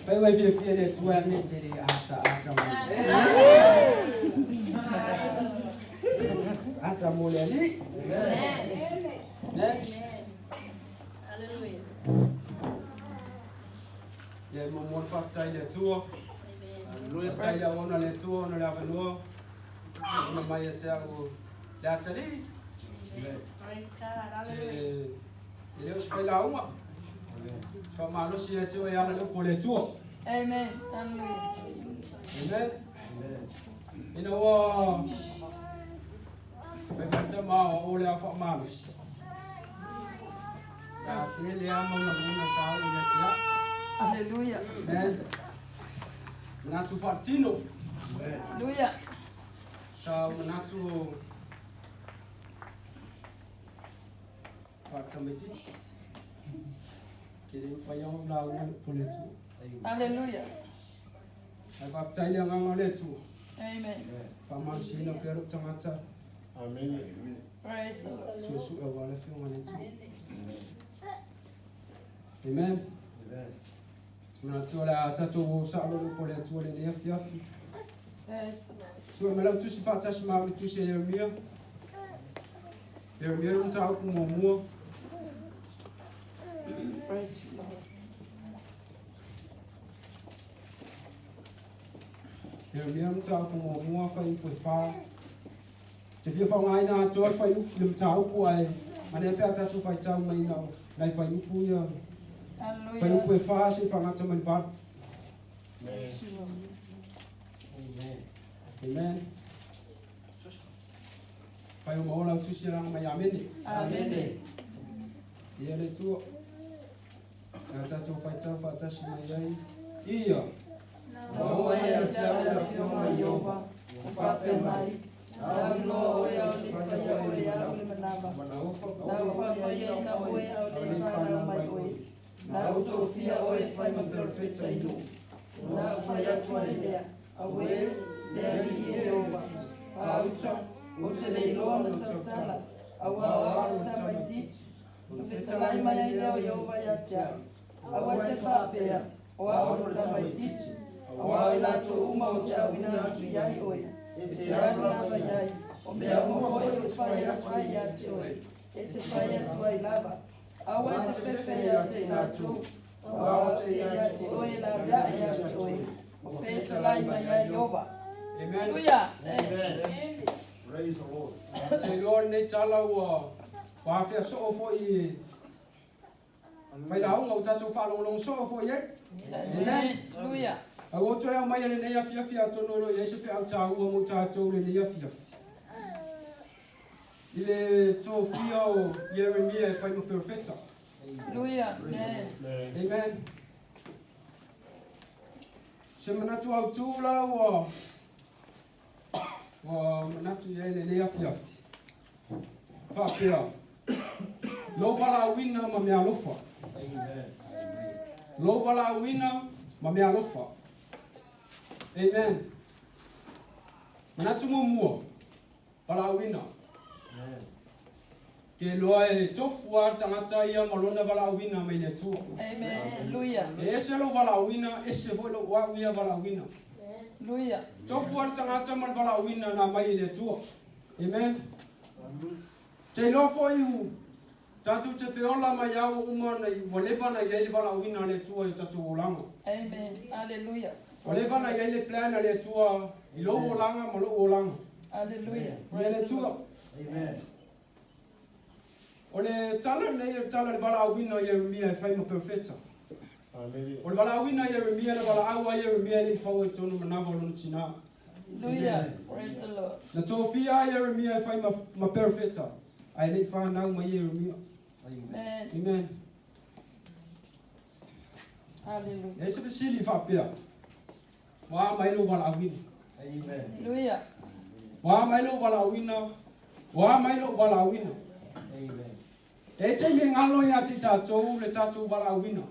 Pai vai fia le tua ne tiri asa. Asa mole ali. Amen. Hallelujah. Ye mo mo fatai le tua. Lui tai ya ona le tua ona la velo. Ona mai ya tau. Da tari. Praise God. Hallelujah. Ele os fai la uma. Só malo se é teu ela le pole tua. Amen. Hallelujah. Amen. You know vai fazer mal ou le afa malos. Sa tele ama na muna tau ia tia. Hallelujah. Amen. Natu fatino. Hallelujah. Sa natu fatametit. Kiri fayong na pole tua. Hallelujah. Ai va tai le nganga le tua. Amen. Fama sina pero tangata. Amen. Praise the Lord. Susu e wale fiunga le tua. Amen. Tuna tua tatu salo le pole tua le le fiafi. Praise the Lord. Sua mela tu si fata si mau tu si Yeremia. Yeremia un tau ku mo. Praise the Lord. Yeremia un tau ku mo fa i pu fa. Te fia fa ngai na tu fa i lim tau ku ai. Mane pe ata tu fa tau mai na. Nai fa i pu ya. Fa i pu fa si fa ngata man va. Praise the Lord. Amen. Fa i mo la tu si rang mai ameni. Amen. Ia le tu. Ata tu fa tau si mai ai. Ia. No way of telling of your Jehovah. Fape mai. Now no way of the fire way out of the manava. Now Fape ye na way out the fire my way. Now Sophia way find a perfect I do. Now fire try there. Away there be Jehovah. Aucha. Utele lo na tsala. Awa ta teach. Ufetalai mai leo Jehovah ya tia. Awa te Fape. Awa ta teach. Awa la to uma o tia wina tu yai oi. Ete abla fa yai. O me amo foi te fa ya fa ya te oi. Ete fa ya tu ai lava. Awa te fefe ya te na tu. Awa te ya te oi la da ya te oi. O feta lai mai yai yoba. Amen. Hallelujah. Amen. Praise the Lord. Te Lord ne tala wa. Wa fia so fo i. Fai la unga utatu fa long so fo ye. Amen. Hallelujah. A o toia mai le nei fia tono ro Yesu fia tau o mo tatu le nei fia. Ile to fia o Yeremia fai mo perfecta. Hallelujah. Amen. Amen. Semana tu au tu la wa. Wa manatu ye le nei fia. Fa pia. Lo bala wina ma me alofa. Amen. Lo bala wina ma me alofa. Amen. Manatu mo mua. Bala wina. Amen. Ke loa e tofua tangata ia malona bala wina mai le tu. Amen. Hallelujah. E se lo bala wina, e se vo lo wa wia bala wina. Hallelujah. Tofua tangata man bala wina na mai le tu. Amen. Te lo fo iu. Tatu te feola mai au uma nei waleva na ia le bala wina le tu e tatu olanga. Amen. Hallelujah. Waleva na ia le plan le tu i lo olanga ma lo olanga. Hallelujah. Ia le tu. Amen. Ole tala le bala wina Yeremia fai mo perfecta. Amen. O le wala wina Yeremia le wala awa Yeremia le fau e tonu manava lonu tina. Hallelujah. Praise the Lord. Na tofia Yeremia fai ma perfecta. Ai le fa na ma Yeremia. Amen. Amen. Hallelujah. E se sili fa pia. Wa mai lo wala wina. Amen. Hallelujah. Wa mai lo wala wina. Wa mai lo wala wina. Amen. E te mi ngalo ya ti tatu le tatu wala wina.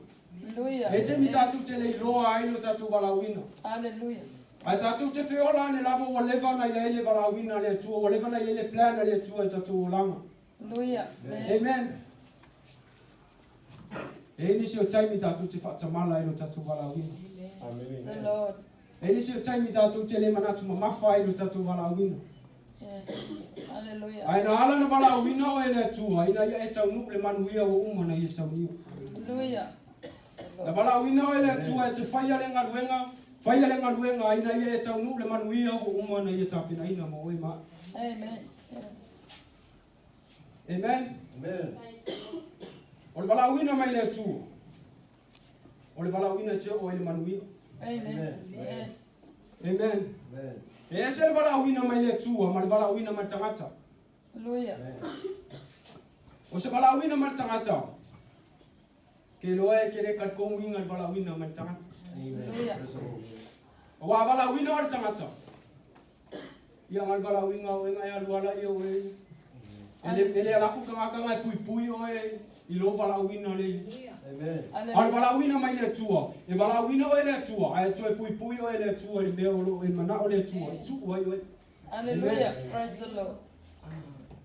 Hallelujah. E te mi tatu te le loa ai lo tatu wala wina. Hallelujah. Ai tatu te feola ne lavo waleva na ia le wala wina le tu, waleva na ia le plan le tu e tatu olanga. Hallelujah. Amen. E ni si o taimi tatu te whatamala i lo tatu wala wina. The Lord. Ele si time tatu tele mana tu mafai do tatu wala wina. Yes. Hallelujah. Ai na ala na wala wina o ele tu ai na ia e tau nuku le manuia o uma na ia sauni. Hallelujah. Na wala wina o ele tu e te faia le ngaluenga ai na ia e tau nuku le manuia o uma na ia tapina ina mo oi ma. Amen. Yes. Amen. Amen. O le wala wina mai le tu. O le wala wina te o ele manuia. Amen. Yes. Amen. Amen. E se le wala wina mai le tu ma le wala wina mai tangata. Hallelujah. O se wala wina mai tangata. Ke loe ke re kat ko winga le wala wina mai tangata. Amen. O wa wala wina o le tangata. Ia ngal wala winga o nga ia luala ia o e. Ele ala ku kanga ngai pui o e I lo wala wina le. Amen. Al wala wina mai le tua. E wala wina o le tua. Ai tu e pui o le tua le me o e mana o le tua. Tu ai oi. Hallelujah. Praise the Lord.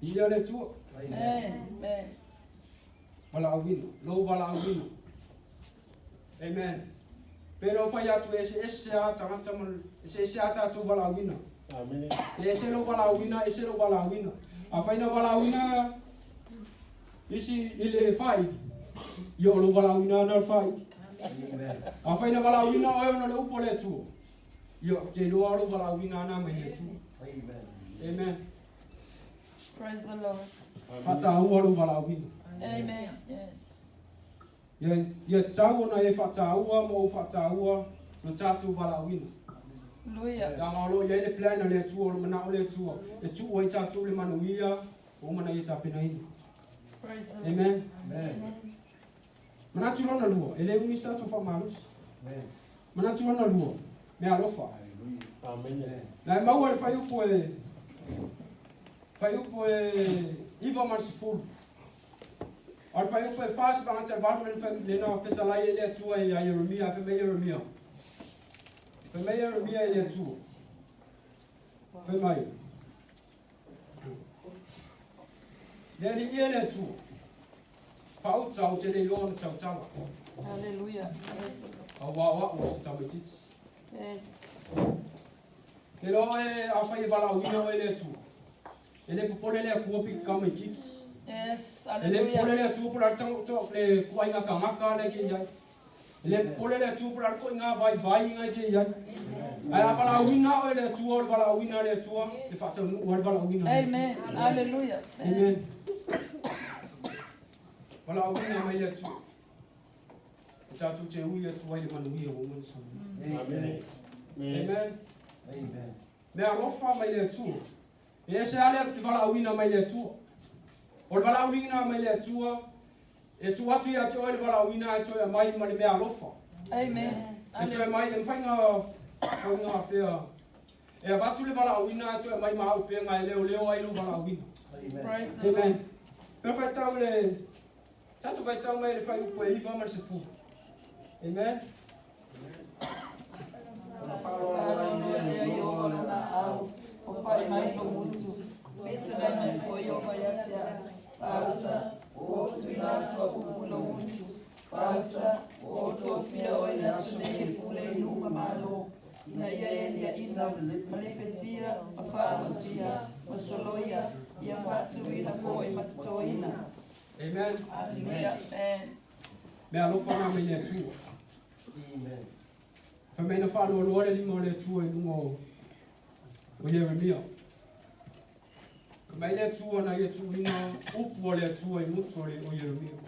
Ia le tua. Amen. Wala wina. Lo wala wina. Amen. Pero fai atu ese a tangata mal ese a tu wala wina. Amen. Ese lo wala wina. A fai na wala wina. Isi ile fai. Yo lo wala wina na fai. Amen. A fai na wala wina o no le upo le tu. Yo te lo wala wina na mai le tu. Amen. Amen. Praise the Lord. Fata ua lo wala wina. Amen. Yes. Ia tau na e fata ua mo fata ua no tatu wala wina. Hallelujah. Ya ngalo ia le plan le tu o mana o le tu. E tu o tatu le manuia o mana ia tapena ina. Praise the Lord. Amen. Amen. Mana tu lona lua. Ele ungi sta tu fa malus. Amen. Mana tu lona lua. Me alofa. Amen. Na mau e fai upo iva mas full. Al fai upo e fast ba anta vadu le na feta la ele tu e Jeremia fe me Jeremia. Fe me Jeremia ele tu. Fe mai. Deri ele tu. Fa uta o te le lona tau tama. Hallelujah. Awa o se tamititi. Yes. Pero a fai bala wina ele tu. Ele popole le ku opi kama kiki. Yes. Ele popole Hallelujah. le tu por tang to le ku ainga kamaka le ke ya. Ele popole le tu por ko inga vai inga ke ya. Ai bala wina ele tu or bala wina le tu e fa tau or bala wina. Amen. Hallelujah. Amen. Bala wina mai le tu. Ta tu te uia tu ai manu ia o mun sam. Amen. Amen. Amen. Me alofa mai le tu. E se ale bala wina mai le tu. O bala wina mai le tu. E tu atu ia to bala wina to mai mai me alofa. Amen. E to mai en fainga pea. E vatu le bala wina to mai ma u pe ngai leo ai lu bala wina. Amen. Praise the Lord. Amen. Perfect tau le tatu vai tau mai le fai u pe iva mar se fu. Amen. Amen. Amen. Me alofa na mai le tu. Amen. Fa me na fa lo le limo le tu e lungo. O Jeremia. Mai le tu na ye tu ina upu le tu e mutu le o Jeremia.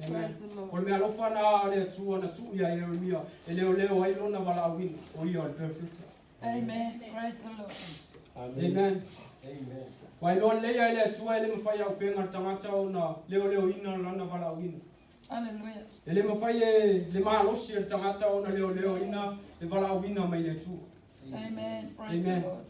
Amen. Praise the Lord. O me alofa na le tu na tu ya Jeremia. E leo ai lona wala win o ia le perfect. Amen. Praise the Lord. Amen. Amen. Wai lo le ai le tu ele me fai au penga tangata o na leo ina lona wala win. Hallelujah. Ele me fai le malosi le tangata o na leo ina le wala win mai le tu. Amen. Praise the Amen. Lord.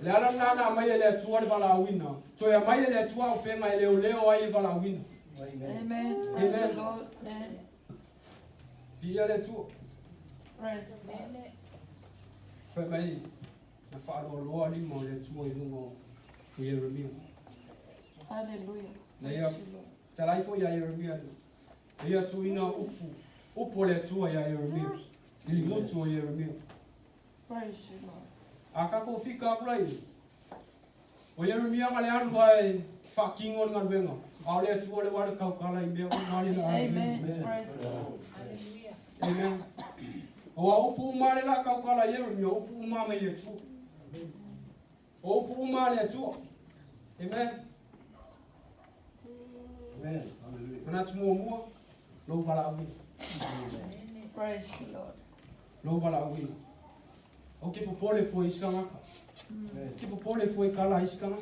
Le ala nana mai le tu le wala win. To ya mai le tu au penga leo ai le wala win. Amen. Amen. Praise the Amen. Lord. Amen. Dia le tu Praise God. fa mai na fa lo ali mo le tu i lungo o Jeremia. Hallelujah. Na Praise ia the Lord. talai fo ya Jeremia. Ia tu ina upu le tu ya Jeremia. Ili motu o Yeremia. Praise you, Lord. Aka ko fika plai. O Yeremia ngale anu ai fakingo ngan wenga. Ale tu le wale kau kala imbe o ngale la. Amen. Praise the Lord. Amen. O upu male la kau kala Yeremia upu mama ile tu. O upu male tu. Amen. Amen. Hallelujah. Ana tu mo lo vala awi. Praise you, Lord. Lo vala awi. O ke popole foi iskanga. Amen. Ke popole foi kala iskanga.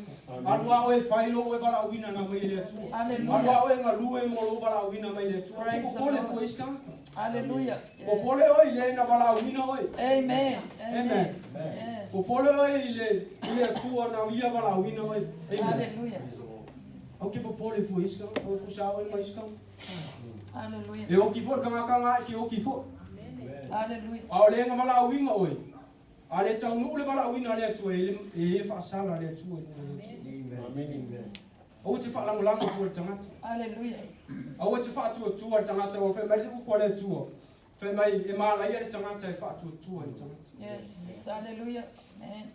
Alwa o e failo o e vala awi na mai ile tu. Hallelujah. Alwa o e ngalu e mo lo vala awi na mai ile tu. Ke Praise the popole Lord. foi iskanga. Hallelujah. Popole Yes. o ile na vala awi na oi. Amen. Amen. Yes. Popole o ile tu na via vala awi na oi. Amen. Hallelujah. Praise the Lord. O ke popole foi iskanga. O kusa o mai iskanga. Hallelujah. E o ki fo kanga ki o ki fo. Amen. Hallelujah. A le nga vala awi nga oi. Ale tau nu le vala awi na le tu e fa sala le tu. Amen. Amen. O te fa lang lang fo tangata. Hallelujah. O te fa tu tangata o fe mai ku le tu. Fe mai e mala ia le tangata e fa tu tangata. Yes. Hallelujah. Amen.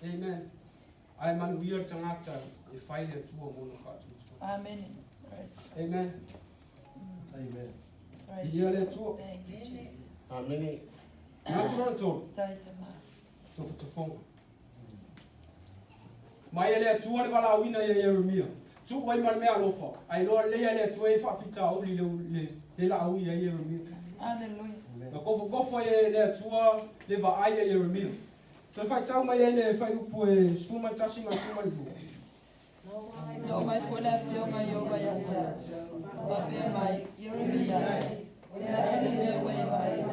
Amen. Ai man wir tangata e fai le tu mo no fa tu. Amen. Praise. Amen. Amen. Praise Ia you. le tu. Thank you, Jesus. Amen. Na tu tu. Taitama. Tu fo. Mai le tu le vala awi na Yeremia. Tu wai man me alofa. Ai lo le tu e fa fita o le la awi ya Yeremia. Hallelujah. Na kofo e le tua le va ai e Yeremia. Te fai tau mai e le fai upu e suma tasi ma suma libu. Yo mai fola fio mai yo mai ata. Babe mai Yeremia. Ya ele we mai.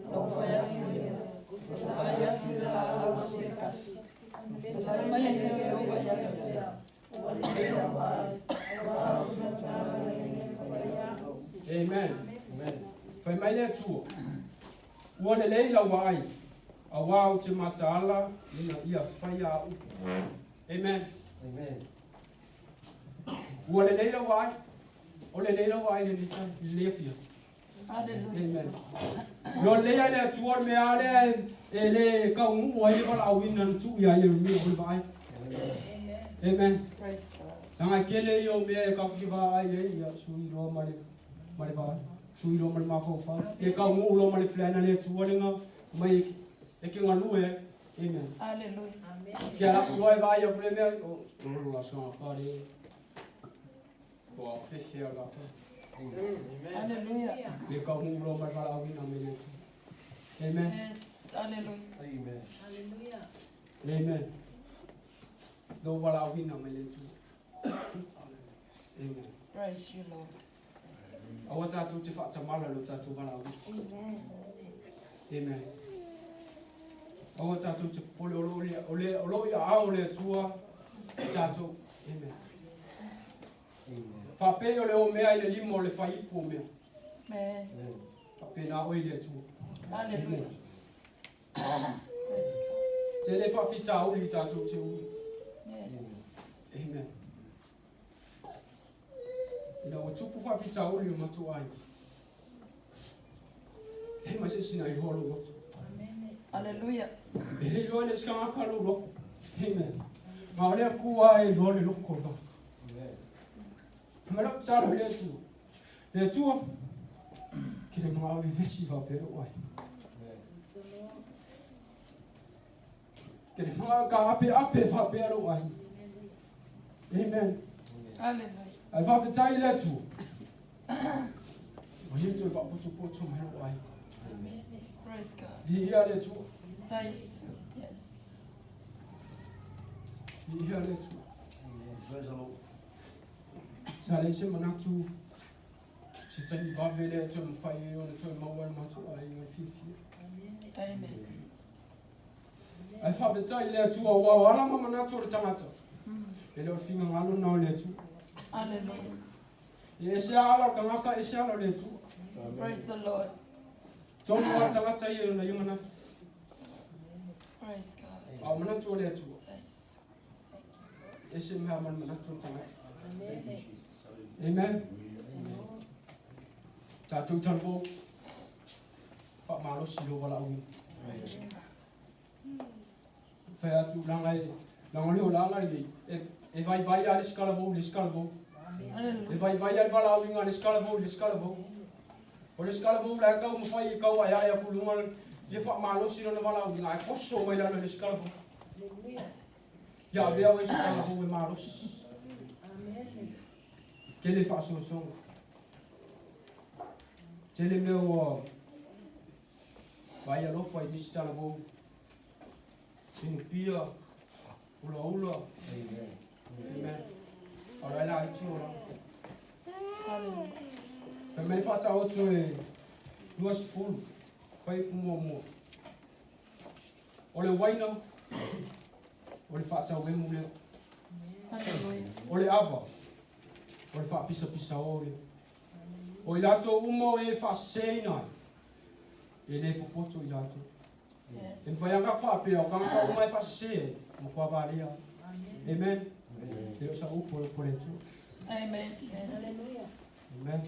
No foi a filha. Vai a filha a seca. Sai mai ele yo vai ata. Amen. Amen. Fai mai le tua. Ua le leila wa ai. A wau te mataala ina ia fai a upu. Amen. Amen. Ua le leila wa ai. O le leila wa ai le nita le fia. Hallelujah. Amen. Lo leia le tua me ale e le ka umu wa i wala awina tu ia Yeremia o le va ai. Amen. Praise God. Nanga kele yo me e ka ki va ai e ia sui ro male va. Sui ro male ma fo fa. E ka umu lo male plana le tua le nga mai e ke ngalu e. Amen. Hallelujah. Kia la kuloi vai o kule mea o la sanga kare. Ko fifi ala. Hallelujah. E ka umu lo male va awina me le tu. Amen. Yes. Hallelujah. Amen. Amen. Do vala awina me le tu. Amen. Praise you, Lord. Awa tatu te wha tamala lo tatu vala awina. Amen. Awa tatu te pole o ia ao le tua tatu. Amen. Amen. Whape o le o mea i le limo o le whaipu o mea. Amen. Amen. Whape nā oi le tua. Hallelujah. Praise Te le whawhita uli tatu te uli. God. Yes. Amen. Ina o tupu whawhita uli o matu ai. He ma se sina i holo roto. Hallelujah. E hei loa le skanga lo roko. Amen. Ma o lea kua e loa le loko ba. Amen. Mala tsara le tua. Le tua. Ki le mga awi vesi va pero ai. Ke le mga ka ape va pero ai. Amen. Hallelujah. Ai va fitai le tua. O hitu e va putu mai ai. Praise God. Di ia le tua. Taste. Yes. Di ia le tua. Amen. Praise the Lord. Sa le se manatu. Se tani va vele tu mfai o le tu mawal matu ai o fifi. Amen. Ai fa fitai le tua wa ala mama manatu le tangata. Mm. Ele o finga ngalo na le tua. Hallelujah. E se ala kangaka e se ala le tua. Praise the Lord. Tomo wa tangata i na yuma natu. Praise God. A manatu le tua. Taste. E se mha man manatu tangata. Thank you, Jesus. Hallelujah. Amen. Amen. Tatu tanbo. fa malo silo wala wi fa tu langai langolio langai e vai ali scalavo e vai al wala wi ngani scalavo o le scalavo la ka mo fai ka ya kulunga ye fa malo silo na wala wi ngai koso mai la le scalavo ya vea o scalavo e malos que le fa solução Tele meu vai a lofa e diz tala vou sinu pia ula amen ora lá e tio lá também falta outro duas full foi como olha waina olha falta o mesmo le olha ava olha fa pisa olha o ilato umo e fa seina ele popoto ilato en vai anga fa pe o kanga o mai fa se mo kwa valia amen Deus sa upo por itu Amen. Hallelujah. amen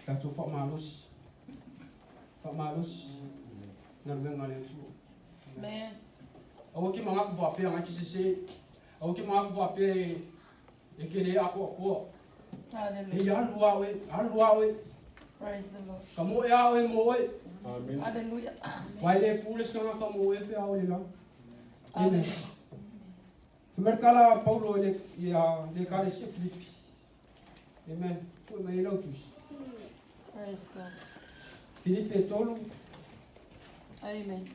tato fa malos na ngale tu Amen. o ki manga ku va pe anga se o ki manga ku va pe e kele ako Hallelujah. Aluawe. Praise the Lord. Kamu yawe moe. Amen. Hallelujah. Waile pules kanga kamu e pe aule la. Amen. Merkala Paulo le kale se Filipi. Amen. Tu me elotus. Praise God. Filipi tolu. Amen.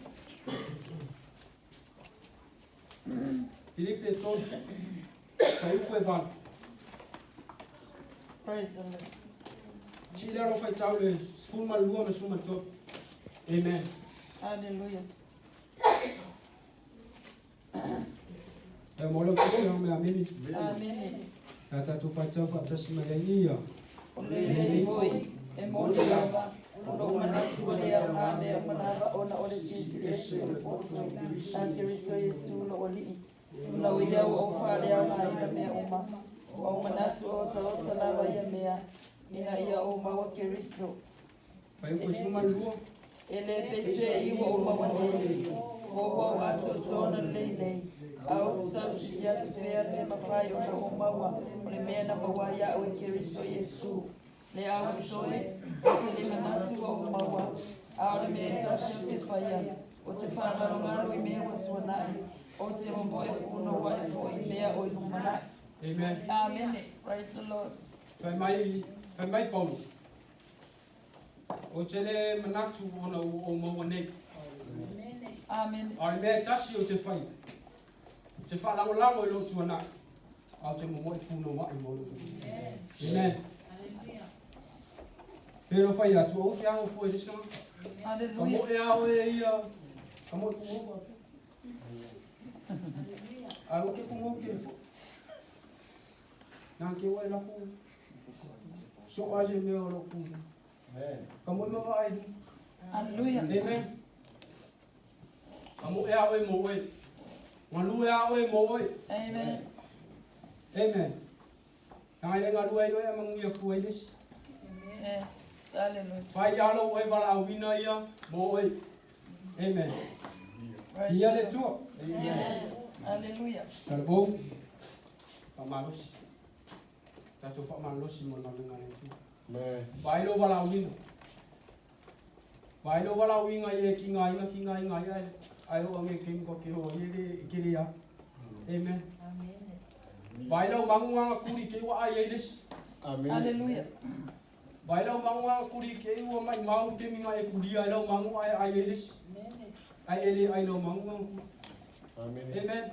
Filipi tolu. Kai ku evan. Praise the Lord. Chile ro fai taule suma lua me suma to. Amen. Hallelujah. E molo ko me ameni. Amen. Ata tu fai tau fa tasima ia. Ole foi. E mole lava. Ono manati wale ya ame manara ona ole sisi Yesu poto. Ante Kristo Yesu lo oli. Una wia o fa ya mai me uma. O manati o ta lava ya mea. Ina ia o mawa Kristo. Fai ku suma lua. Ele pese iwa o mawa ne. Wo ato tona lele. Au tau sisi atu pea me mafai ona o mawa. Ole mea na mawa ya o Kristo Yesu. Le au soe, o te le manatu o maua, a me e tasi o te whaia, o te whanarongaro I mea o tuanai, o te mombo e puno wa e fo I mea o I humanai. Amen. Amen. Praise the Lord. Fai mai Paulo. O te le manatu ona o maua nei. Amen. Ai me tasi o te whai. Te whalango I lo tuanai. Au te mombo e puno wa I molo. Amen. Pero fai atu o fiango foi diska. Hallelujah. Kamu e ao e ia. Kamu ku mo. Ai o ke ku mo ke. Nang ke wa la ku. So aje me o lo ku. Amen. Kamu ma va ai. Hallelujah. Amen. Kamu e ao e mo e. Ngalu e ao e mo e. Amen. Amen. Nang le ngalu ai o e mangu ia fu ai dis. Yes. Hallelujah. Fai alo e vala awina ia mo e. Amen. Praise Ia the le Lord. tu. Amen. Hallelujah. Salvo. Pamalos. Tato pamalos mo na nga tu. Amen. Bailo wala win. Bailo wala win ai ki ngai ai. Ai o nge kim ko ki ho ye ki ya. Amen. Bailo mangunga kuri ke wa ai eles. Amen. Hallelujah. Bailo mangunga kuri ke wa mai mau ke minga e kuri ai lo mangu ai eles. Ai ele ai lo mangunga. Amen. Amen.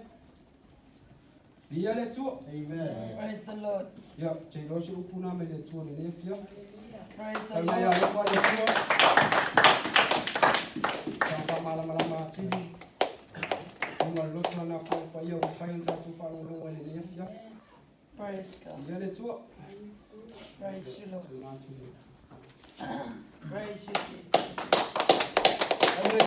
Ia le tu. Amen. Praise the Lord. Ya, che lo su puna me le tu ne fia. Praise the Kalau ya Lord. lepas le tu. Sampai malam-malam tini. Umar lo tu na fa pa ia o fa yang jatuh fa lo lo le fia. Praise God. Ia le tu. Praise you, Lord. Tu na tu. Praise you, Jesus.